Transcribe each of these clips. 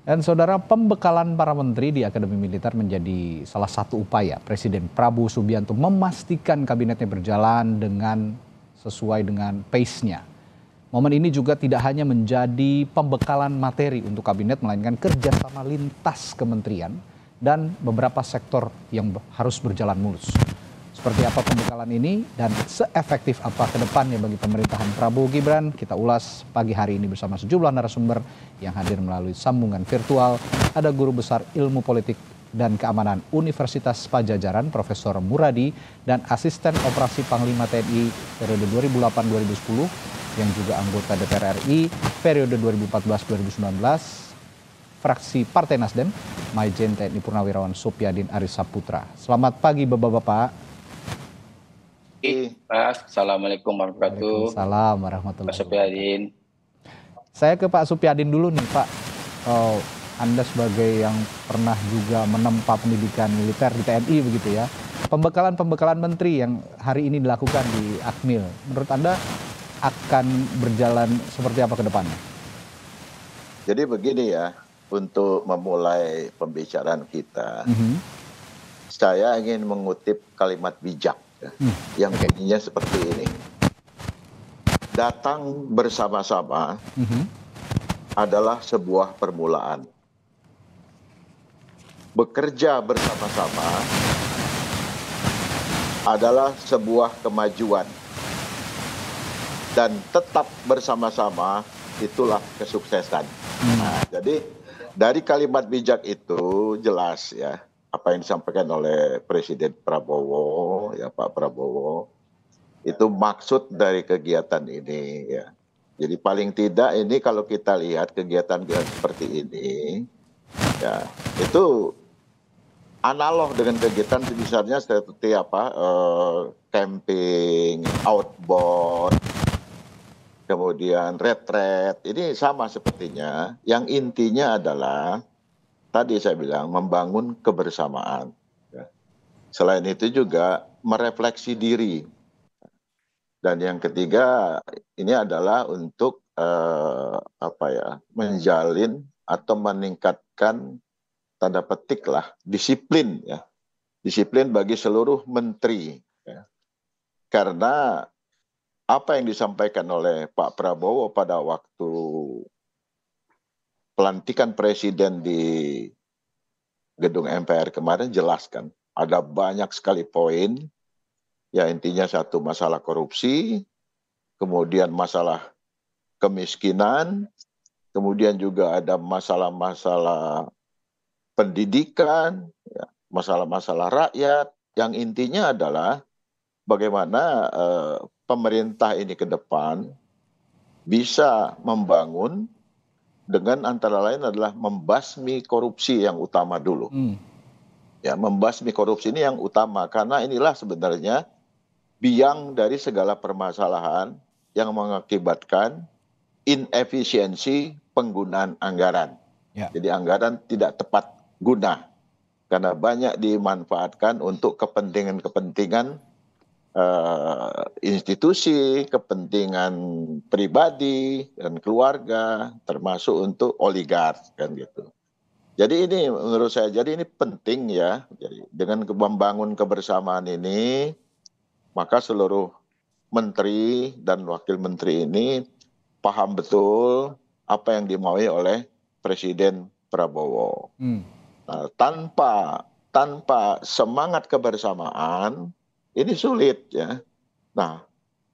Dan saudara, pembekalan para menteri di Akademi Militer menjadi salah satu upaya Presiden Prabowo Subianto memastikan kabinetnya berjalan sesuai dengan pace-nya. Momen ini juga tidak hanya menjadi pembekalan materi untuk kabinet, melainkan kerjasama lintas kementerian dan beberapa sektor yang harus berjalan mulus. Seperti apa pembekalan ini dan seefektif apa ke depannya bagi pemerintahan Prabowo Gibran, kita ulas pagi hari ini bersama sejumlah narasumber yang hadir melalui sambungan virtual. Ada Guru Besar Ilmu Politik dan Keamanan Universitas Pajajaran, Profesor Muradi, dan Asisten Operasi Panglima TNI periode 2008-2010, yang juga anggota DPR RI periode 2014-2019, fraksi Partai Nasdem, Majen TNI Purnawirawan Supyadin Arisaputra. Selamat pagi Bapak-Bapak. Pak, Assalamualaikum warahmatullahi wabarakatuh. Waalaikumsalam warahmatullahi Pak Supyadin. Saya ke Pak Supyadin dulu nih Pak. Anda sebagai yang pernah juga menempa pendidikan militer di TNI begitu ya. Pembekalan menteri yang hari ini dilakukan di Akmil, menurut Anda akan berjalan seperti apa ke depannya? Jadi begini ya, untuk memulai pembicaraan kita, saya ingin mengutip kalimat bijak yang bunyinya seperti ini. Datang bersama-sama adalah sebuah permulaan. Bekerja bersama-sama adalah sebuah kemajuan. Dan tetap bersama-sama itulah kesuksesan. Nah, jadi dari kalimat bijak itu jelas ya apa yang disampaikan oleh Presiden Prabowo, ya Pak Prabowo, itu maksud dari kegiatan ini ya. Jadi paling tidak ini kalau kita lihat kegiatan-kegiatan seperti ini, ya itu analog dengan kegiatan sebesarnya seperti apa, camping, outbound, kemudian retret, ini sama sepertinya. Yang intinya adalah tadi saya bilang membangun kebersamaan. Selain itu juga merefleksi diri. Dan yang ketiga ini adalah untuk menjalin atau meningkatkan tanda petik lah disiplin ya, disiplin bagi seluruh menteri. Ya. Karena apa yang disampaikan oleh Pak Prabowo pada waktu pelantikan presiden di gedung MPR kemarin jelas kan, ada banyak sekali poin. Ya intinya satu masalah korupsi, kemudian masalah kemiskinan, kemudian juga ada masalah-masalah pendidikan, ya, masalah-masalah rakyat, yang intinya adalah bagaimana pemerintah ini ke depan bisa membangun dengan antara lain adalah membasmi korupsi yang utama dulu. Ya, membasmi korupsi ini yang utama, karena inilah sebenarnya biang dari segala permasalahan yang mengakibatkan inefisiensi penggunaan anggaran. Ya. Jadi anggaran tidak tepat guna karena banyak dimanfaatkan untuk kepentingan-kepentingan institusi, kepentingan pribadi dan keluarga, termasuk untuk oligark kan gitu. Jadi ini menurut saya, jadi ini penting ya. Jadi dengan membangun kebersamaan ini, maka seluruh menteri dan wakil menteri ini paham betul apa yang dimaui oleh Presiden Prabowo. Nah, tanpa semangat kebersamaan ini sulit ya. Nah,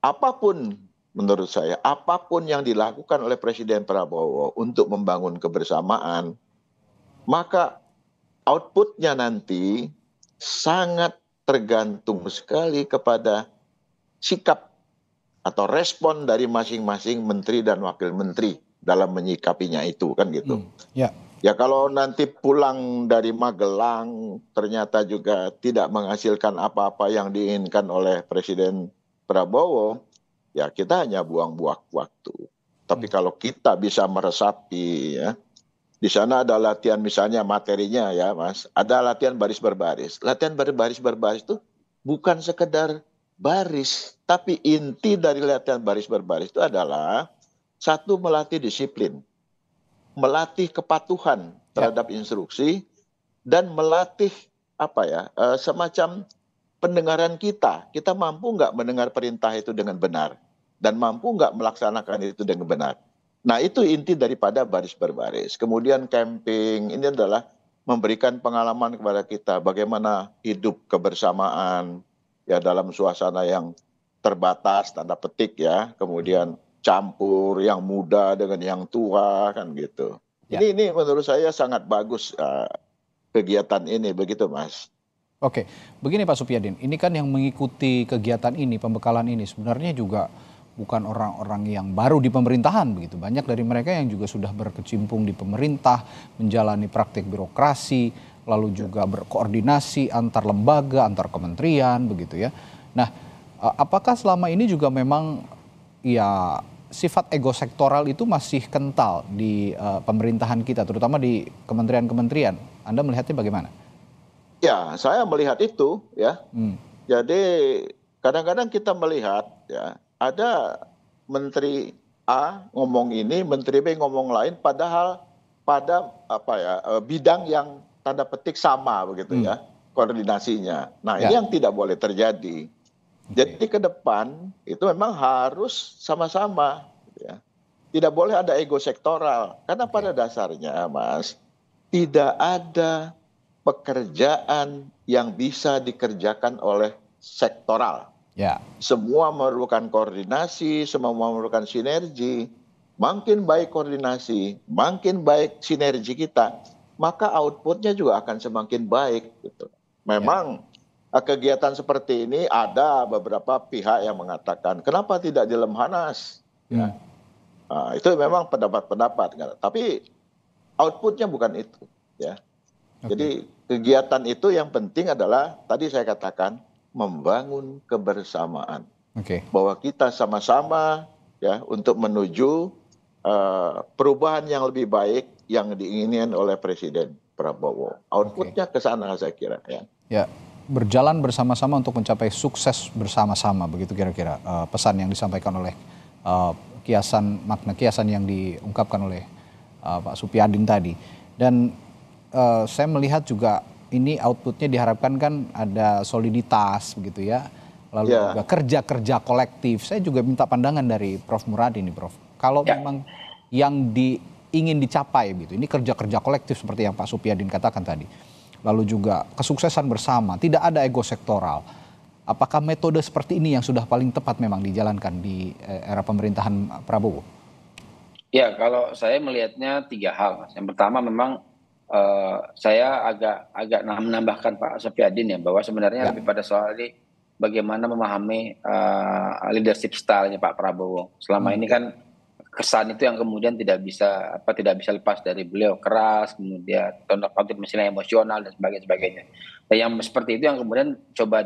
apapun menurut saya, apapun yang dilakukan oleh Presiden Prabowo untuk membangun kebersamaan, maka outputnya nanti sangat tergantung sekali kepada sikap atau respon dari masing-masing menteri dan wakil menteri dalam menyikapinya itu kan gitu. Ya kalau nanti pulang dari Magelang ternyata juga tidak menghasilkan apa-apa yang diinginkan oleh Presiden Prabowo, ya kita hanya buang-buang waktu. Tapi kalau kita bisa meresapi ya, di sana ada latihan misalnya materinya ya Mas, ada latihan baris berbaris. Latihan baris berbaris itu bukan sekedar baris, tapi inti dari latihan baris berbaris itu adalah satu, melatih disiplin. melatih kepatuhan terhadap instruksi dan melatih semacam pendengaran kita. Kita mampu nggak mendengar perintah itu dengan benar dan mampu nggak melaksanakan itu dengan benar. Nah, itu inti daripada baris berbaris. Kemudian camping ini adalah memberikan pengalaman kepada kita bagaimana hidup kebersamaan ya dalam suasana yang terbatas tanda petik ya. Kemudian campur yang muda dengan yang tua kan gitu. Ya. Ini menurut saya sangat bagus kegiatan ini begitu, Mas. Oke, begini Pak Supyadin, ini kan yang mengikuti kegiatan ini, pembekalan ini sebenarnya juga bukan orang-orang yang baru di pemerintahan begitu. Banyak dari mereka yang juga sudah berkecimpung di pemerintah, menjalani praktik birokrasi, lalu juga berkoordinasi antar lembaga, antar kementerian begitu ya. Nah, apakah selama ini juga memang ya sifat ego sektoral itu masih kental di pemerintahan kita, terutama di kementerian-kementerian? Anda melihatnya bagaimana? Ya, saya melihat itu ya. Jadi kadang-kadang kita melihat ya ada Menteri A ngomong ini, Menteri B ngomong lain, padahal pada bidang yang tanda petik sama begitu ya koordinasinya. Nah ini yang tidak boleh terjadi. Jadi ke depan itu memang harus sama-sama, ya. Tidak boleh ada ego sektoral karena pada dasarnya, Mas, tidak ada pekerjaan yang bisa dikerjakan oleh sektoral. Ya. Semua memerlukan koordinasi, semua memerlukan sinergi. Makin baik koordinasi, makin baik sinergi kita, maka outputnya juga akan semakin baik. Gitu. Memang kegiatan seperti ini ada beberapa pihak yang mengatakan, kenapa tidak di Lemhanas? Ya. Nah, itu memang pendapat-pendapat. Tapi outputnya bukan itu. Ya. Jadi kegiatan itu yang penting adalah tadi saya katakan membangun kebersamaan. Bahwa kita sama-sama ya untuk menuju perubahan yang lebih baik yang diinginkan oleh Presiden Prabowo. Outputnya ke sana saya kira ya. Ya, berjalan bersama-sama untuk mencapai sukses bersama-sama begitu kira-kira pesan yang disampaikan oleh makna kiasan yang diungkapkan oleh Pak Supyadin tadi. Dan saya melihat juga ini outputnya diharapkan kan ada soliditas begitu ya, lalu juga kerja-kerja kolektif. Saya juga minta pandangan dari Prof. Muradi nih, Prof. Kalau memang yang ingin dicapai gitu, ini kerja-kerja kolektif seperti yang Pak Supyadin katakan tadi, lalu juga kesuksesan bersama, tidak ada ego sektoral. Apakah metode seperti ini yang sudah paling tepat memang dijalankan di era pemerintahan Prabowo? Ya, kalau saya melihatnya 3 hal, Mas. Yang pertama memang saya agak menambahkan Pak Supyadin ya, bahwa sebenarnya lebih pada soal ini bagaimana memahami leadership style-nya Pak Prabowo. Selama ini kan kesan itu yang kemudian tidak bisa lepas dari beliau, keras, kemudian misalnya emosional dan sebagainya. Dan yang seperti itu yang kemudian coba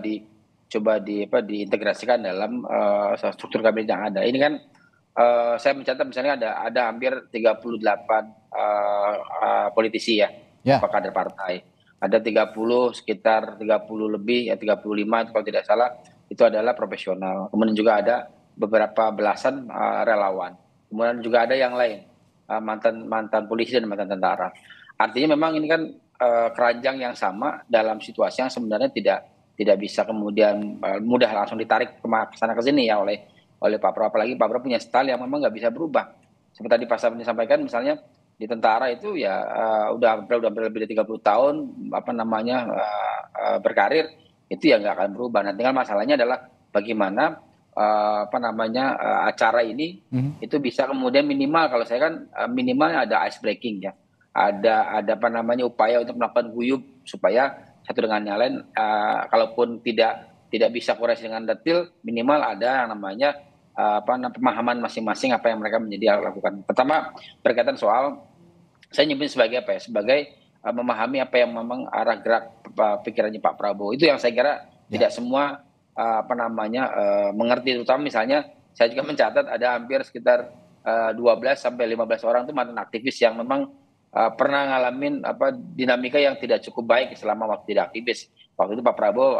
diintegrasikan dalam struktur kabinet yang ada. Ini kan saya mencatat misalnya ada hampir 38 politisi ya, kader partai. Ada sekitar 30 lebih, 35 kalau tidak salah, itu adalah profesional. Kemudian juga ada beberapa belasan relawan. Kemudian juga ada yang lain, mantan polisi dan mantan tentara. Artinya memang ini kan keranjang yang sama dalam situasi yang sebenarnya tidak bisa kemudian mudah langsung ditarik ke sana ke sini ya oleh Pak Prabowo. Apalagi Pak Prabowo punya style yang memang nggak bisa berubah. Seperti tadi Pak Sabni sampaikan, misalnya di tentara itu ya udah lebih dari 30 tahun berkarir, itu ya nggak akan berubah. Nah, tinggal masalahnya adalah bagaimana acara ini itu bisa kemudian minimal, kalau saya kan minimalnya ada ice breaking ya. Ada upaya untuk melakukan guyup supaya satu dengan yang lain, kalaupun tidak bisa koreksi dengan detail, minimal ada yang namanya pemahaman masing-masing apa yang mereka menjadi lakukan. Pertama, berkaitan soal, saya nyebut sebagai sebagai memahami apa yang memang arah gerak pikirannya Pak Prabowo. Itu yang saya kira tidak semua mengerti. Terutama misalnya saya juga mencatat ada hampir sekitar 12 sampai 15 orang itu mantan aktivis yang memang pernah ngalamin dinamika yang tidak cukup baik selama waktu tidak aktivis. Waktu itu Pak Prabowo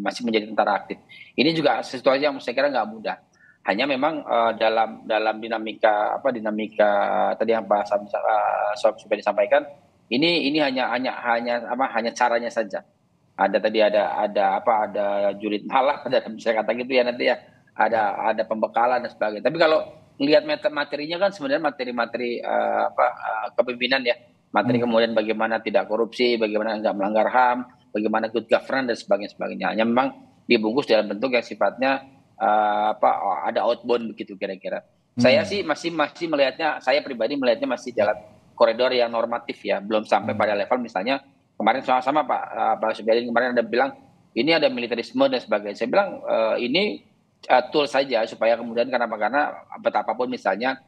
masih menjadi tentara aktif. Ini juga situasi yang saya kira nggak mudah. Hanya memang dalam dinamika tadi yang Pak Sob sudah disampaikan, ini hanya caranya saja. Ada julid malah, saya kata gitu ya nanti ya, ada pembekalan dan sebagainya. Tapi kalau melihat materinya kan sebenarnya materi-materi kepemimpinan ya, materi kemudian bagaimana tidak korupsi, bagaimana nggak melanggar HAM, bagaimana good governance dan sebagainya. Hanya memang dibungkus dalam bentuk yang sifatnya ada outbound begitu kira-kira. Saya sih masih melihatnya, saya pribadi melihatnya masih dalam koridor yang normatif ya, belum sampai pada level misalnya kemarin sama-sama Pak Subyadin kemarin ada bilang ini ada militerisme dan sebagainya. Saya bilang ini tool saja supaya kemudian karena betapapun misalnya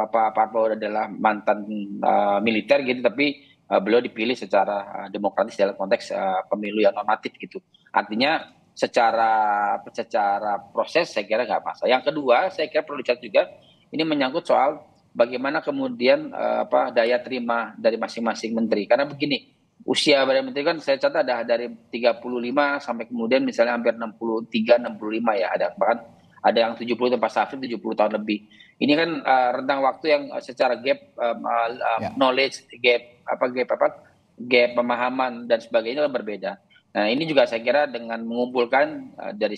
Pak Prabowo adalah mantan militer gitu, tapi beliau dipilih secara demokratis dalam konteks pemilu yang normatif gitu. Artinya secara proses saya kira nggak masalah. Yang kedua saya kira perlu dicatat juga ini menyangkut soal bagaimana kemudian daya terima dari masing-masing menteri. Karena begini, usia para menteri kan saya catat ada dari 35 sampai kemudian misalnya hampir 63, 65 ya, bahkan ada yang 70 tempat Safri 70 tahun lebih. Ini kan rentang waktu yang secara gap knowledge, gap pemahaman dan sebagainya kan berbeda. Nah, ini juga saya kira dengan mengumpulkan dari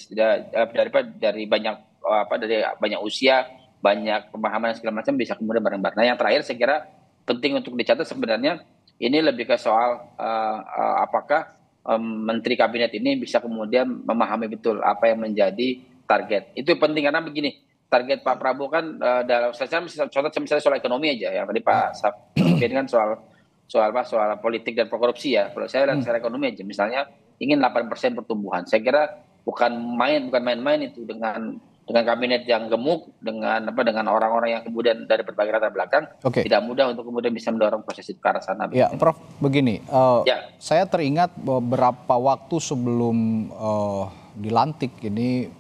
banyak usia, banyak pemahaman segala macam bisa kemudian bareng-bareng. Nah, yang terakhir saya kira penting untuk dicatat sebenarnya ini lebih ke soal apakah menteri kabinet ini bisa kemudian memahami betul apa yang menjadi target. Itu penting karena begini, target Pak Prabowo kan dalam contoh misalnya soal ekonomi aja ya. Tadi Pak Sofian kan soal politik dan korupsi ya. Kalau saya lihat secara ekonomi aja misalnya ingin 8% pertumbuhan. Saya kira bukan main-main itu dengan kabinet yang gemuk, dengan orang-orang yang kemudian dari berbagai latar belakang, tidak mudah untuk kemudian bisa mendorong proses itu ke arah sana. Ya, Prof, begini, saya teringat beberapa waktu sebelum dilantik ini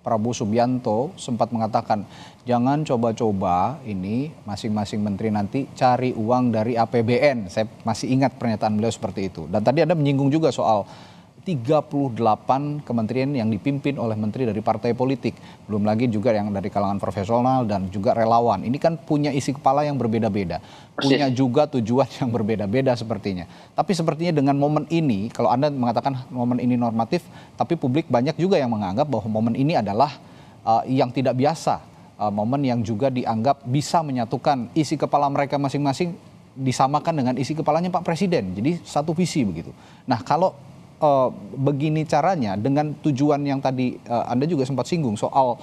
Prabowo Subianto sempat mengatakan jangan coba-coba ini masing-masing menteri nanti cari uang dari APBN. Saya masih ingat pernyataan beliau seperti itu. Dan tadi Anda menyinggung juga soal 38 kementerian yang dipimpin oleh menteri dari partai politik. Belum lagi juga yang dari kalangan profesional dan juga relawan. Ini kan punya isi kepala yang berbeda-beda. Punya juga tujuan yang berbeda-beda sepertinya. Tapi sepertinya dengan momen ini, kalau Anda mengatakan momen ini normatif, tapi publik banyak juga yang menganggap bahwa momen ini adalah yang tidak biasa. Momen yang juga dianggap bisa menyatukan isi kepala mereka masing-masing disamakan dengan isi kepalanya Pak Presiden. Jadi satu visi begitu. Nah, kalau begini caranya dengan tujuan yang tadi Anda juga sempat singgung soal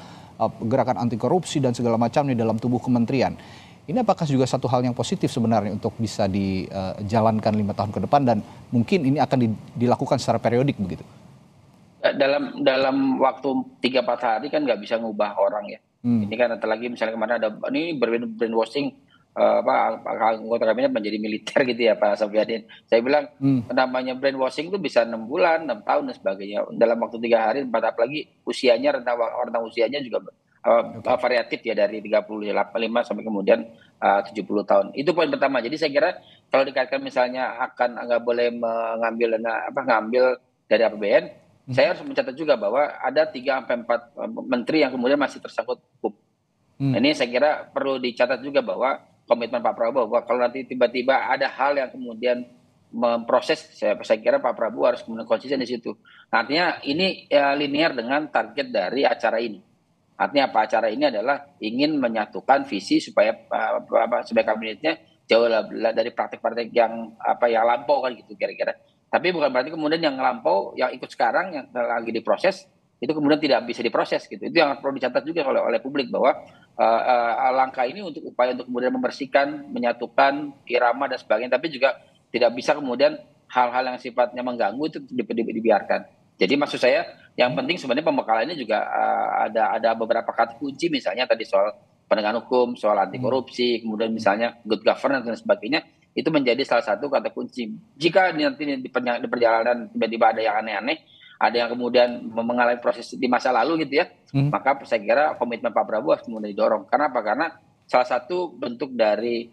gerakan anti korupsi dan segala macam di dalam tubuh kementerian. Ini apakah juga satu hal yang positif sebenarnya untuk bisa dijalankan 5 tahun ke depan dan mungkin ini akan dilakukan secara periodik begitu? Dalam waktu 3-4 hari kan nggak bisa ngubah orang ya. Ini kan apalagi misalnya kemarin ada ini brainwashing anggota kabinet menjadi militer gitu ya Pak Sofiadin. Saya bilang namanya brainwashing itu bisa 6 bulan, 6 tahun dan sebagainya. Dalam waktu 3 hari, 4 apalagi usianya rentang usianya juga variatif ya dari 35 sampai kemudian 70 tahun. Itu poin pertama. Jadi saya kira kalau dikaitkan misalnya akan nggak boleh ngambil dari APBN, saya harus mencatat juga bahwa ada 3-4 menteri yang kemudian masih tersangkut hukum. Ini saya kira perlu dicatat juga bahwa komitmen Pak Prabowo bahwa kalau nanti tiba-tiba ada hal yang kemudian memproses, saya kira Pak Prabowo harus kemudian konsisten di situ. Artinya ini linear dengan target dari acara ini. Artinya apa, acara ini adalah ingin menyatukan visi supaya kabinetnya jauh dari praktek-praktek yang lampau kan gitu kira-kira. Tapi bukan berarti kemudian yang lampau yang ikut sekarang yang lagi diproses itu kemudian tidak bisa diproses gitu. Itu yang perlu dicatat juga oleh publik bahwa langkah ini untuk upaya untuk kemudian membersihkan, menyatukan irama dan sebagainya, tapi juga tidak bisa kemudian hal-hal yang sifatnya mengganggu itu dibiarkan. Jadi maksud saya yang penting sebenarnya pembekalannya juga ada beberapa kata kunci, misalnya tadi soal penegakan hukum, soal anti korupsi, kemudian misalnya good governance dan sebagainya, itu menjadi salah satu kata kunci. Jika nanti di perjalanan tiba-tiba ada yang aneh-aneh, ada yang kemudian mengalami proses di masa lalu gitu ya, maka saya kira komitmen Pak Prabowo harus kemudian didorong. Karena apa? Karena salah satu bentuk dari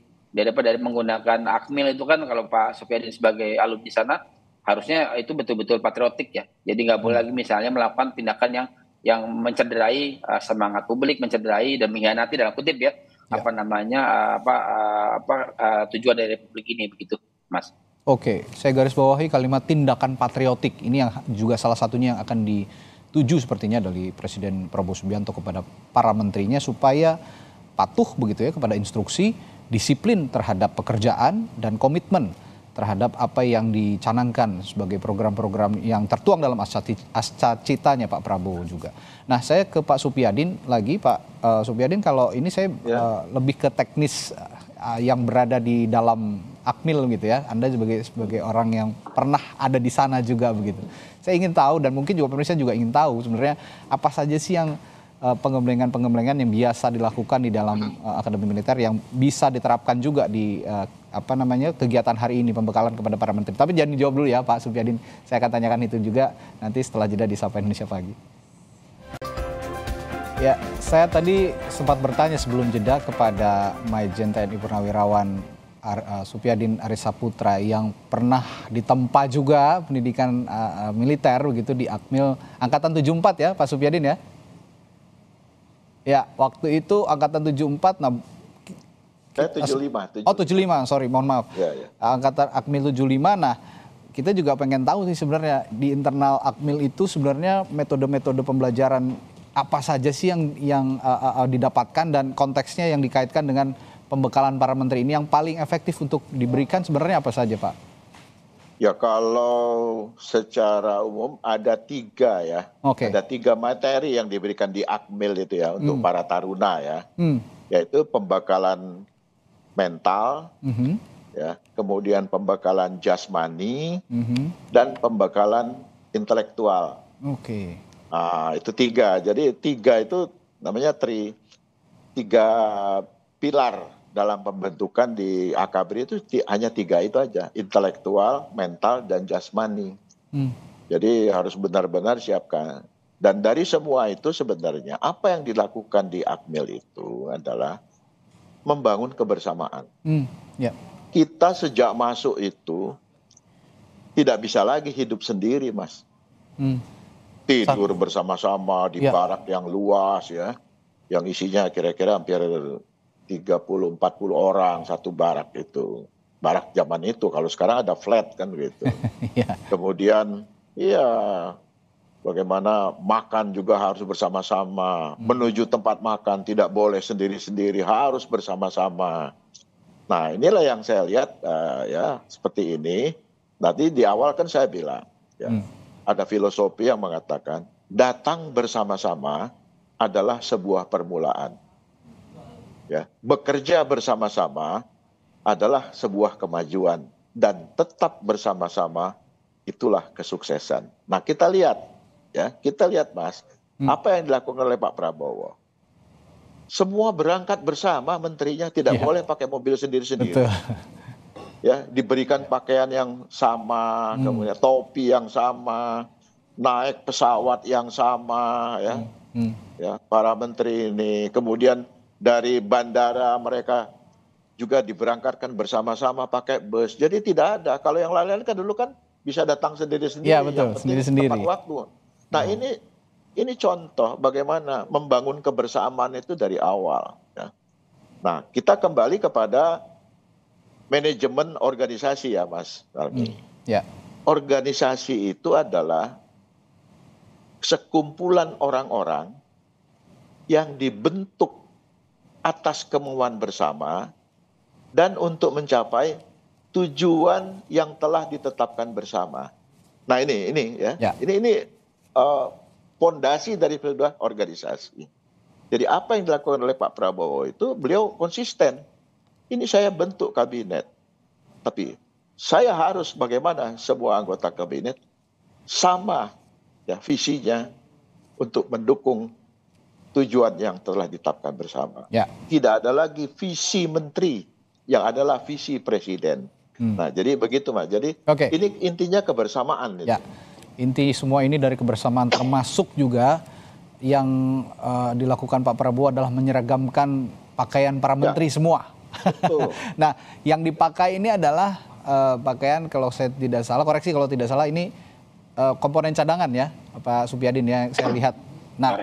menggunakan Akmil itu kan, kalau Pak Sofiadin sebagai alumni di sana, harusnya itu betul-betul patriotik ya. Jadi nggak boleh lagi misalnya melakukan tindakan yang yang mencederai semangat publik, mencederai dan mengkhianati dalam kutip ya, tujuan dari Republik ini, begitu Mas. Oke, saya garis bawahi kalimat tindakan patriotik ini yang juga salah satunya yang akan dituju sepertinya dari Presiden Prabowo Subianto kepada para menterinya supaya patuh begitu ya kepada instruksi, disiplin terhadap pekerjaan dan komitmen terhadap apa yang dicanangkan sebagai program-program yang tertuang dalam asca citanya Pak Prabowo juga. Nah, saya ke Pak Supyadin lagi, Pak Supyadin, kalau ini saya lebih ke teknis yang berada di dalam Akmil gitu ya. Anda sebagai orang yang pernah ada di sana juga begitu. Saya ingin tahu dan mungkin juga pemirsa juga ingin tahu sebenarnya apa saja sih yang pengembangan yang biasa dilakukan di dalam Akademi Militer yang bisa diterapkan juga di kegiatan hari ini, pembekalan kepada para menteri. Tapi jangan dijawab dulu ya Pak Supyadin. Saya akan tanyakan itu juga nanti setelah jeda di Sapa Indonesia Pagi. Ya, saya tadi sempat bertanya sebelum jeda kepada Majen TNI Purnawirawan Supyadin Arisaputra yang pernah ditempa juga pendidikan militer begitu di Akmil Angkatan 74 ya Pak Supyadin ya. Ya, waktu itu Angkatan 74, nah saya 75. Oh 75, sorry, mohon maaf. Ya. Angkatan Akmil 75, nah kita juga pengen tahu sih sebenarnya di internal Akmil itu sebenarnya metode-metode pembelajaran apa saja sih yang didapatkan dan konteksnya yang dikaitkan dengan pembekalan para menteri ini yang paling efektif untuk diberikan sebenarnya apa saja Pak? Ya kalau secara umum ada 3 ya. Okay. Ada 3 materi yang diberikan di Akmil itu ya untuk para taruna ya. Yaitu pembekalan mental, ya, kemudian pembekalan jasmani, dan pembekalan intelektual. Oke. Nah, itu 3. Jadi 3 itu namanya 3 pilar dalam pembentukan di AKABRI itu hanya 3 itu aja, intelektual, mental, dan jasmani. Jadi harus benar-benar siapkan. Dan dari semua itu sebenarnya apa yang dilakukan di Akmil itu adalah membangun kebersamaan. Kita sejak masuk itu tidak bisa lagi hidup sendiri, Mas. Tidur bersama-sama di barak yang luas ya, yang isinya kira-kira hampir 30-40 orang satu barak itu. Barak zaman itu, kalau sekarang ada flat kan gitu. Kemudian ya bagaimana makan juga harus bersama-sama. Menuju tempat makan tidak boleh sendiri-sendiri, harus bersama-sama. Nah inilah yang saya lihat ya seperti ini. Nanti di awal kan saya bilang ya, ada filosofi yang mengatakan datang bersama-sama adalah sebuah permulaan. Ya, bekerja bersama-sama adalah sebuah kemajuan dan tetap bersama-sama itulah kesuksesan. Nah, kita lihat Mas, apa yang dilakukan oleh Pak Prabowo. Semua berangkat bersama, menterinya tidak boleh pakai mobil sendiri-sendiri. Ya, diberikan pakaian yang sama, kemudian topi yang sama, naik pesawat yang sama ya. Ya, para menteri ini kemudian dari bandara mereka juga diberangkatkan bersama-sama pakai bus. Jadi tidak ada. Kalau yang lain-lain kan dulu kan bisa datang sendiri-sendiri. Iya betul, sendiri-sendiri. Tepat waktu. Nah ini contoh bagaimana membangun kebersamaan itu dari awal. Ya. Nah kita kembali kepada manajemen organisasi ya Mas Armi. Organisasi itu adalah sekumpulan orang-orang yang dibentuk atas kemauan bersama dan untuk mencapai tujuan yang telah ditetapkan bersama. Nah ini ya. Ini fondasi dari sebuah organisasi. Jadi apa yang dilakukan oleh Pak Prabowo itu beliau konsisten. Ini saya bentuk kabinet. Tapi saya harus bagaimana semua anggota kabinet sama ya visinya untuk mendukung tujuan yang telah ditetapkan bersama. Tidak ada lagi visi menteri, yang adalah visi presiden. Nah, jadi begitu Mas. Jadi ini intinya kebersamaan. Ya. Inti semua ini dari kebersamaan, termasuk juga yang dilakukan Pak Prabowo adalah menyeragamkan pakaian para menteri semua. Nah, yang dipakai ini adalah pakaian, kalau saya tidak salah, koreksi kalau tidak salah, ini komponen cadangan ya, Pak Supyadin ya, saya lihat Nah,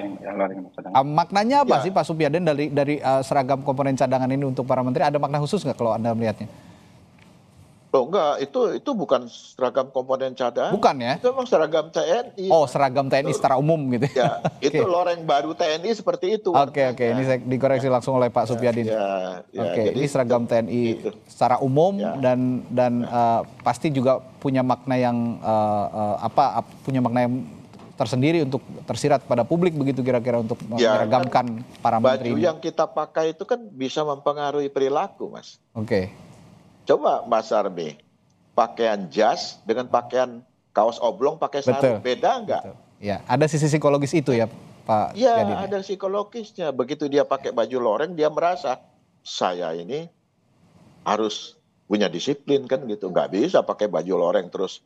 maknanya apa sih Pak Supyadin dari seragam komponen cadangan ini untuk para menteri? Ada makna khusus nggak kalau Anda melihatnya? Oh enggak, itu bukan seragam komponen cadangan. Bukan ya? Itu memang seragam TNI. Oh, seragam TNI secara umum gitu. Ya, itu loreng baru TNI seperti itu. Oke, ini saya dikoreksi langsung oleh Pak Supyadin. Oke, ini seragam TNI secara umum dan pasti juga punya makna yang punya makna yang tersendiri untuk tersirat pada publik begitu kira-kira untuk menyeragamkan para menteri. Baju yang kita pakai itu kan bisa mempengaruhi perilaku, Mas. Oke. Coba Mas Armi, pakaian jas dengan pakaian kaos oblong pakai sarung, beda nggak? Ya, ada sisi psikologis itu ya Pak. Iya, ada psikologisnya. Begitu dia pakai baju loreng, dia merasa saya ini harus punya disiplin kan gitu. Nggak bisa pakai baju loreng terus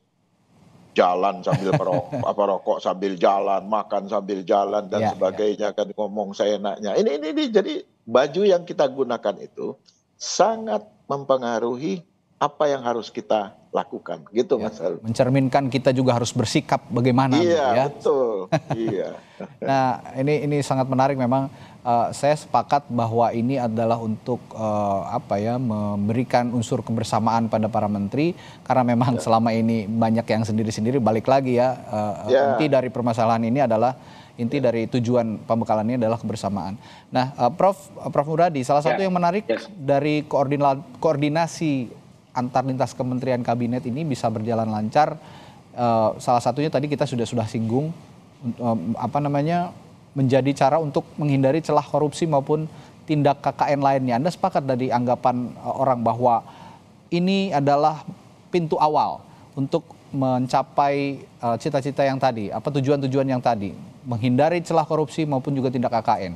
jalan sambil rokok sambil jalan, makan sambil jalan dan sebagainya kan, ngomong seenaknya. Ini jadi baju yang kita gunakan itu sangat mempengaruhi apa yang harus kita lakukan gitu Mas. Mencerminkan kita juga harus bersikap bagaimana gitu ya. Betul. Iya. Nah, ini sangat menarik memang. Saya sepakat bahwa ini adalah untuk memberikan unsur kebersamaan pada para menteri karena memang selama ini banyak yang sendiri-sendiri, balik lagi ya. Inti dari permasalahan ini adalah inti dari tujuan pembekalan ini adalah kebersamaan. Nah, Prof Muradi, salah satu yang menarik dari koordinasi antar lintas kementerian kabinet ini bisa berjalan lancar. Salah satunya tadi kita sudah singgung menjadi cara untuk menghindari celah korupsi maupun tindak KKN lainnya. Anda sepakat dari anggapan orang bahwa ini adalah pintu awal untuk mencapai cita-cita yang tadi, tujuan-tujuan yang tadi, menghindari celah korupsi maupun juga tindak KKN.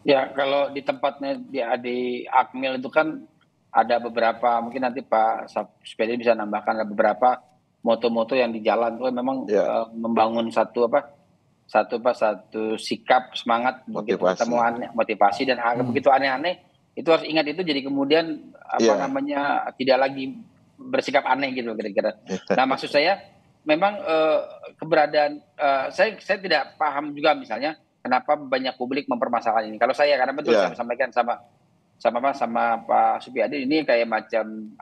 Ya, kalau di tempatnya di Akmil itu kan ada beberapa, mungkin nanti Pak Supyadin bisa nambahkan, ada beberapa moto-moto yang di jalan tuh memang membangun satu sikap, semangat, motivasi dan hal begitu aneh-aneh itu harus ingat, itu jadi kemudian tidak lagi bersikap aneh gitu kira-kira. Nah, maksud saya memang keberadaan saya tidak paham juga misalnya kenapa banyak publik mempermasalahkan ini. Kalau saya, karena betul saya sampaikan sama Pak Supyadin, ini kayak macam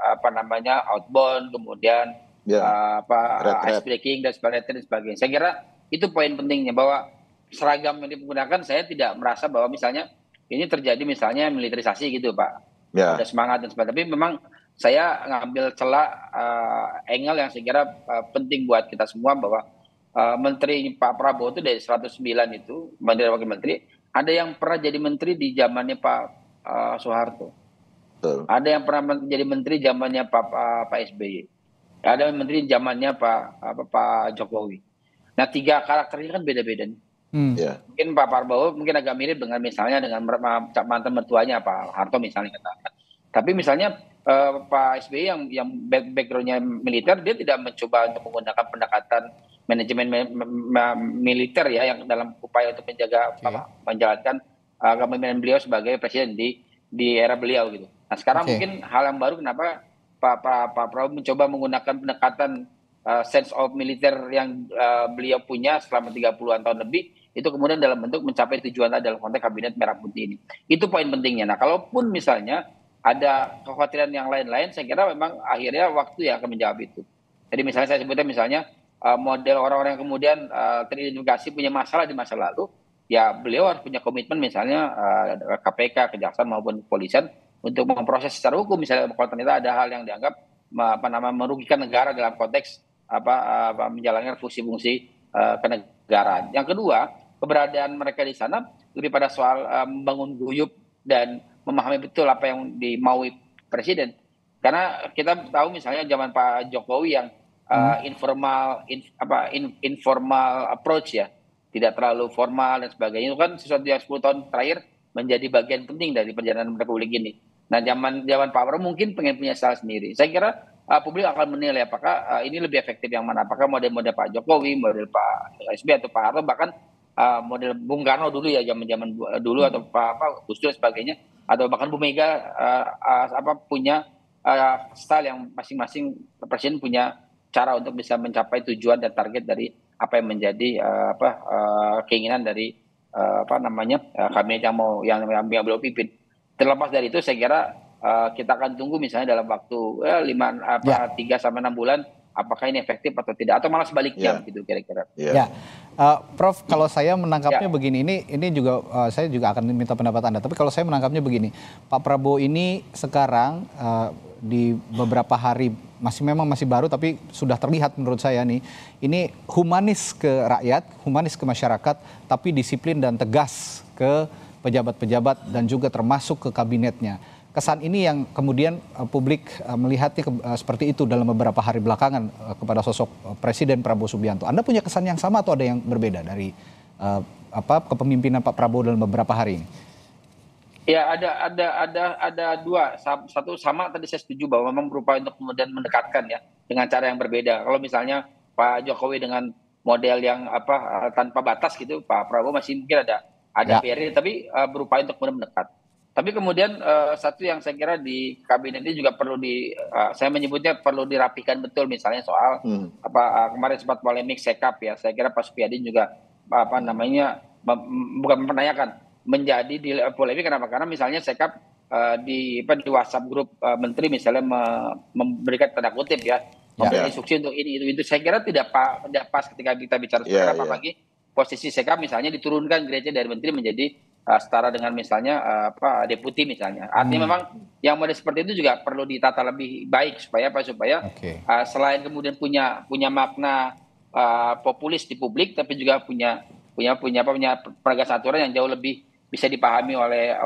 outbound, kemudian ice breaking dan sebagainya. Saya kira itu poin pentingnya, bahwa seragam yang digunakan, saya tidak merasa bahwa misalnya ini terjadi misalnya militerisasi gitu Pak. Ada semangat dan sebagainya. Tapi memang saya ngambil celah angle yang saya kira penting buat kita semua, bahwa menteri Pak Prabowo itu dari 109 itu menteri wakil menteri, ada yang pernah jadi menteri di zamannya Pak Soeharto. Ada yang pernah jadi menteri zamannya Pak SBY. Ada menteri zamannya Pak Jokowi. Nah, 3 karakternya kan beda-beda nih. Mungkin Pak Prabowo mungkin agak mirip dengan misalnya dengan mantan mertuanya Pak Harto misalnya katakan. Tapi misalnya Pak SBY yang backgroundnya militer, dia tidak mencoba untuk menggunakan pendekatan manajemen militer ya, yang dalam upaya untuk menjalankan kepemimpinan beliau sebagai presiden di era beliau gitu. Nah, sekarang mungkin hal yang baru, kenapa Pak Prabowo mencoba menggunakan pendekatan sense of militer yang beliau punya selama 30-an tahun lebih, itu kemudian dalam bentuk mencapai tujuan dalam konteks kabinet merah putih ini. Itu poin pentingnya. Nah, kalaupun misalnya ada kekhawatiran yang lain-lain, saya kira memang akhirnya waktu yang akan menjawab itu. Jadi misalnya saya sebutnya misalnya model orang-orang yang kemudian teridentifikasi punya masalah di masa lalu, ya beliau harus punya komitmen misalnya KPK, Kejaksaan maupun Kepolisian untuk memproses secara hukum, misalnya kalau ternyata ada hal yang dianggap merugikan negara dalam konteks menjalankan fungsi-fungsi kenegaraan. Yang kedua, keberadaan mereka di sana lebih pada soal membangun guyup dan memahami betul apa yang dimaui presiden. Karena kita tahu misalnya zaman Pak Jokowi yang informal approach ya, tidak terlalu formal dan sebagainya, itu kan sesuatu yang 10 tahun terakhir menjadi bagian penting dari perjalanan Republik ini. Nah, zaman Pak Prabowo mungkin pengen punya style sendiri. Saya kira publik akan menilai apakah ini lebih efektif yang mana, apakah model-model Pak Jokowi, model Pak SBY atau Pak Harto, bahkan model Bung Karno dulu ya, zaman dulu, atau Pak Gus Dur sebagainya, atau bahkan Bu Mega punya style yang masing-masing presiden punya cara untuk bisa mencapai tujuan dan target dari apa yang menjadi keinginan dari kabinet yang beliau pimpin. Terlepas dari itu, saya kira kita akan tunggu misalnya dalam waktu 3 sampai 6 bulan, apakah ini efektif atau tidak, atau malah sebaliknya begitu kira-kira. Ya, Prof, kalau saya menangkapnya begini, ini juga saya juga akan minta pendapat Anda. Tapi kalau saya menangkapnya begini, Pak Prabowo ini sekarang di beberapa hari memang masih baru, tapi sudah terlihat menurut saya nih, ini humanis ke rakyat, humanis ke masyarakat, tapi disiplin dan tegas ke pejabat-pejabat dan juga termasuk ke kabinetnya. Kesan ini yang kemudian publik melihatnya seperti itu dalam beberapa hari belakangan kepada sosok Presiden Prabowo Subianto. Anda punya kesan yang sama atau ada yang berbeda dari kepemimpinan Pak Prabowo dalam beberapa hari ini? Ya, ada dua. Satu, sama tadi saya setuju bahwa memang berupaya untuk kemudian mendekatkan ya dengan cara yang berbeda. Kalau misalnya Pak Jokowi dengan model yang tanpa batas gitu, Pak Prabowo masih mungkin ada barrier, tapi berupaya untuk kemudian mendekat. Tapi kemudian satu yang saya kira di kabinet ini juga perlu saya menyebutnya perlu dirapikan betul, misalnya soal kemarin sempat polemik Sekap ya. Saya kira Pak Supyadin juga bukan mempertanyakan, menjadi di polemik. Kenapa? Karena misalnya Sekap di WhatsApp grup menteri misalnya memberikan tanda kutip ya, memberi instruksi untuk ini itu. Saya kira tidak pas ketika kita bicara Sekap, apalagi posisi Sekap misalnya diturunkan gereja dari menteri menjadi setara dengan misalnya deputi misalnya. Artinya memang yang model seperti itu juga perlu ditata lebih baik supaya selain kemudian punya makna populis di publik, tapi juga punya penegasan aturan yang jauh lebih bisa dipahami oleh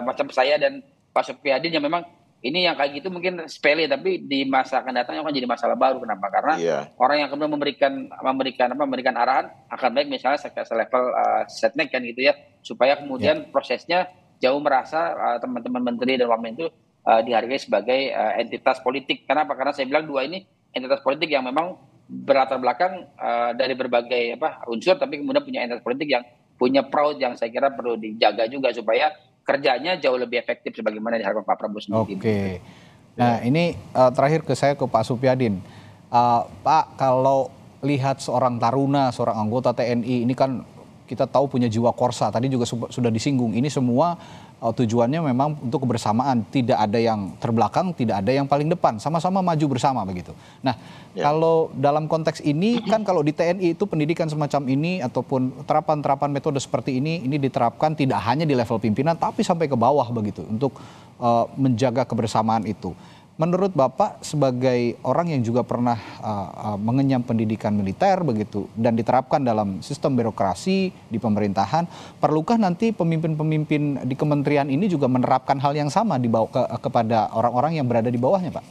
macam saya dan Pak Supyadin, yang memang ini yang kayak gitu mungkin sepele, tapi di masa akan datang akan jadi masalah baru. Kenapa? Karena orang yang kemudian memberikan arahan akan baik misalnya selevel setnek kan gitu ya, supaya kemudian prosesnya jauh merasa teman-teman menteri dan wamen itu dihargai sebagai entitas politik. Kenapa? Karena saya bilang dua ini entitas politik yang memang berlatar belakang dari berbagai unsur, tapi kemudian punya entitas politik yang punya proud yang saya kira perlu dijaga juga supaya kerjanya jauh lebih efektif sebagaimana diharapkan Pak Prabowo sendiri. Oke. Nah ini terakhir saya ke Pak Supyadin. Pak, kalau lihat seorang taruna, seorang anggota TNI, ini kan kita tahu punya jiwa korsa, tadi juga sudah disinggung. Ini semua tujuannya memang untuk kebersamaan, tidak ada yang terbelakang, tidak ada yang paling depan, sama-sama maju bersama begitu. Nah, kalau dalam konteks ini kan kalau di TNI itu pendidikan semacam ini ataupun terapan metode seperti ini diterapkan tidak hanya di level pimpinan tapi sampai ke bawah begitu untuk menjaga kebersamaan itu. Menurut Bapak sebagai orang yang juga pernah mengenyam pendidikan militer begitu dan diterapkan dalam sistem birokrasi di pemerintahan, perlukah nanti pemimpin-pemimpin di kementerian ini juga menerapkan hal yang sama kepada orang-orang yang berada di bawahnya, Pak?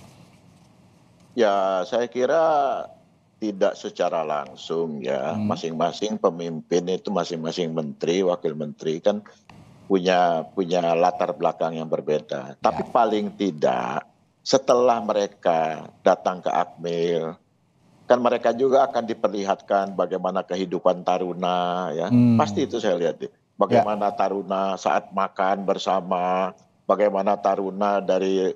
Ya, saya kira tidak secara langsung ya. Masing-masing pemimpin itu, masing-masing menteri, wakil menteri kan punya latar belakang yang berbeda. Tapi paling tidak setelah mereka datang ke Akmil, kan mereka juga akan diperlihatkan bagaimana kehidupan taruna ya. Pasti itu saya lihat. Bagaimana taruna saat makan bersama, bagaimana taruna dari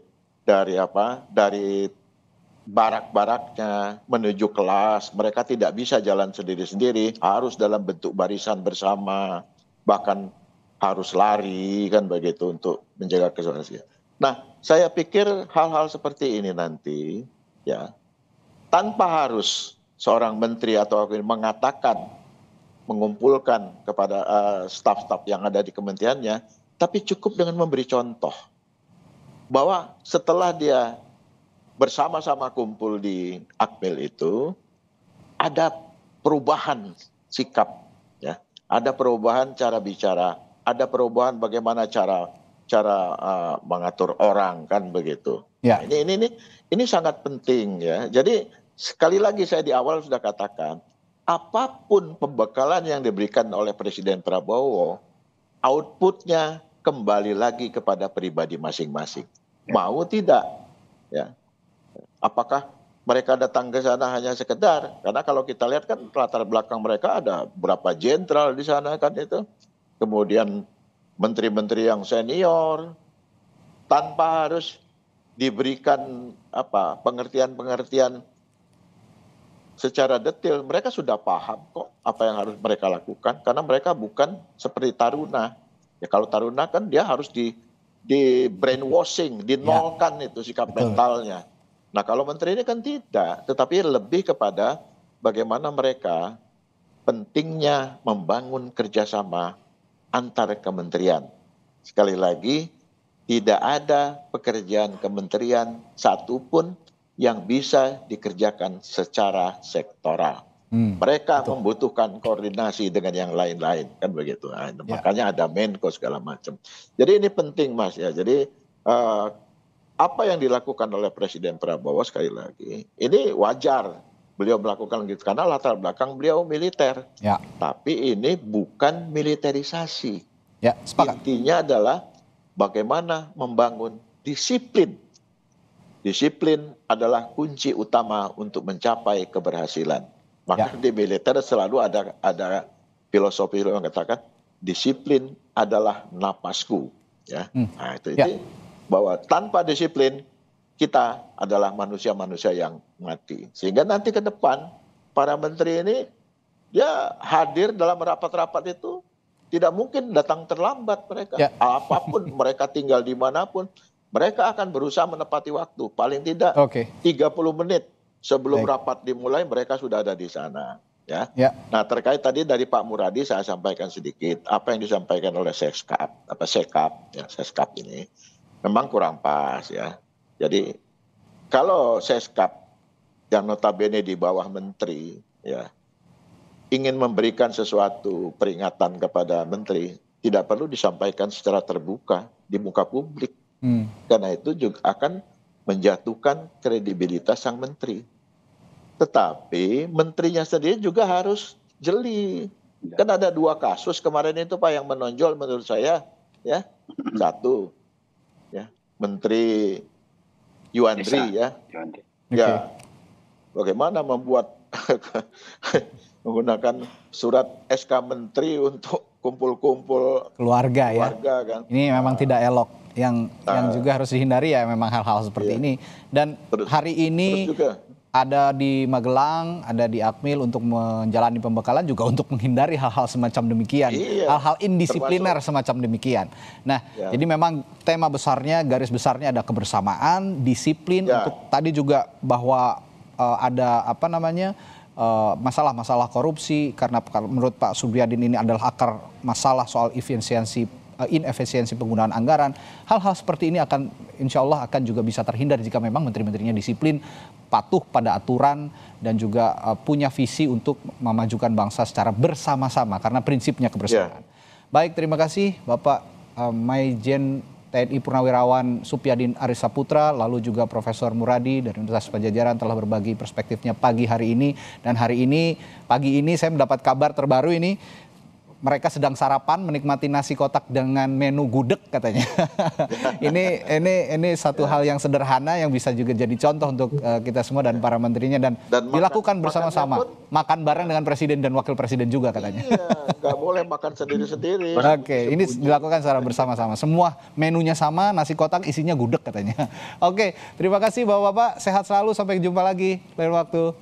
barak-baraknya menuju kelas. Mereka tidak bisa jalan sendiri-sendiri, harus dalam bentuk barisan bersama, bahkan harus lari kan begitu untuk menjaga kesehatan. Nah, saya pikir hal-hal seperti ini nanti ya tanpa harus seorang menteri atau mengatakan, mengumpulkan kepada staf-staf yang ada di kementeriannya, tapi cukup dengan memberi contoh bahwa setelah dia bersama-sama kumpul di Akmil itu ada perubahan sikap ya, ada perubahan cara bicara, ada perubahan bagaimana cara mengatur orang kan begitu. Ya. Nah, ini sangat penting ya. Jadi sekali lagi saya di awal sudah katakan, apapun pembekalan yang diberikan oleh Presiden Prabowo, outputnya kembali lagi kepada pribadi masing-masing. Mau tidak? Ya. Apakah mereka datang ke sana hanya sekedar? Karena kalau kita lihat kan latar belakang mereka ada berapa jenderal di sana kan itu. Kemudian menteri-menteri yang senior, tanpa harus diberikan pengertian-pengertian secara detail. Mereka sudah paham kok apa yang harus mereka lakukan, karena mereka bukan seperti Taruna. Ya kalau Taruna kan dia harus di brainwashing, dinolkan itu sikap mentalnya. Nah kalau menteri ini kan tidak, tetapi lebih kepada bagaimana mereka pentingnya membangun kerjasama antar kementerian. Sekali lagi, tidak ada pekerjaan kementerian satupun yang bisa dikerjakan secara sektoral. Mereka membutuhkan koordinasi dengan yang lain-lain, kan begitu. Nah, makanya ada Menko segala macam. Jadi ini penting, Mas, ya. Jadi apa yang dilakukan oleh Presiden Prabowo, sekali lagi, ini wajar beliau melakukan gitu karena latar belakang beliau militer. Tapi ini bukan militerisasi. Intinya adalah bagaimana membangun disiplin. Disiplin adalah kunci utama untuk mencapai keberhasilan. Maka di militer selalu ada filosofi yang mengatakan disiplin adalah napasku. Ya. Nah, itu bahwa tanpa disiplin kita adalah manusia-manusia yang mati. Sehingga nanti ke depan para menteri ini dia hadir dalam rapat-rapat itu tidak mungkin datang terlambat mereka. Apapun mereka tinggal dimanapun, mereka akan berusaha menepati waktu. Paling tidak 30 menit sebelum rapat dimulai mereka sudah ada di sana. Nah terkait tadi dari Pak Muradi saya sampaikan sedikit. Apa yang disampaikan oleh Seskap ini memang kurang pas ya. Jadi kalau Seskap yang notabene di bawah menteri ya, ingin memberikan sesuatu peringatan kepada menteri, tidak perlu disampaikan secara terbuka di muka publik. Karena itu juga akan menjatuhkan kredibilitas sang menteri. Tetapi menterinya sendiri juga harus jeli. Kan ada 2 kasus kemarin itu Pak yang menonjol menurut saya. Ya, satu, ya Menteri Yuandri ya. Ya, bagaimana membuat menggunakan surat SK Menteri untuk kumpul-kumpul keluarga ya. Kan. Ini memang tidak elok. Yang juga harus dihindari ya memang hal-hal seperti ini. Dan hari ini ada di Magelang, ada di Akmil untuk menjalani pembekalan juga untuk menghindari hal-hal semacam demikian. Hal-hal indisipliner semacam demikian. Nah, jadi memang tema besarnya, garis besarnya ada kebersamaan, disiplin untuk tadi juga bahwa ada masalah-masalah korupsi karena menurut Pak Subriyadin ini adalah akar masalah soal inefisiensi penggunaan anggaran. Hal-hal seperti ini akan insya Allah akan juga bisa terhindar jika memang menteri-menterinya disiplin, patuh pada aturan dan juga punya visi untuk memajukan bangsa secara bersama-sama karena prinsipnya kebersamaan. Baik, terima kasih Bapak Maijen TNI Purnawirawan Supyadin Arisaputra, lalu juga Profesor Muradi dari Universitas Padjadjaran telah berbagi perspektifnya pagi hari ini. Dan pagi ini saya mendapat kabar terbaru ini, mereka sedang sarapan menikmati nasi kotak dengan menu gudeg katanya. Ini satu hal yang sederhana yang bisa juga jadi contoh untuk kita semua dan para menterinya dan dilakukan bersama-sama. Makan bareng dengan presiden dan wakil presiden juga katanya. Iya, nggak boleh makan sendiri-sendiri. Oke, ini dilakukan secara bersama-sama. Semua menunya sama, nasi kotak isinya gudeg katanya. Oke, terima kasih Bapak-bapak. Sehat selalu, sampai jumpa lagi lain waktu.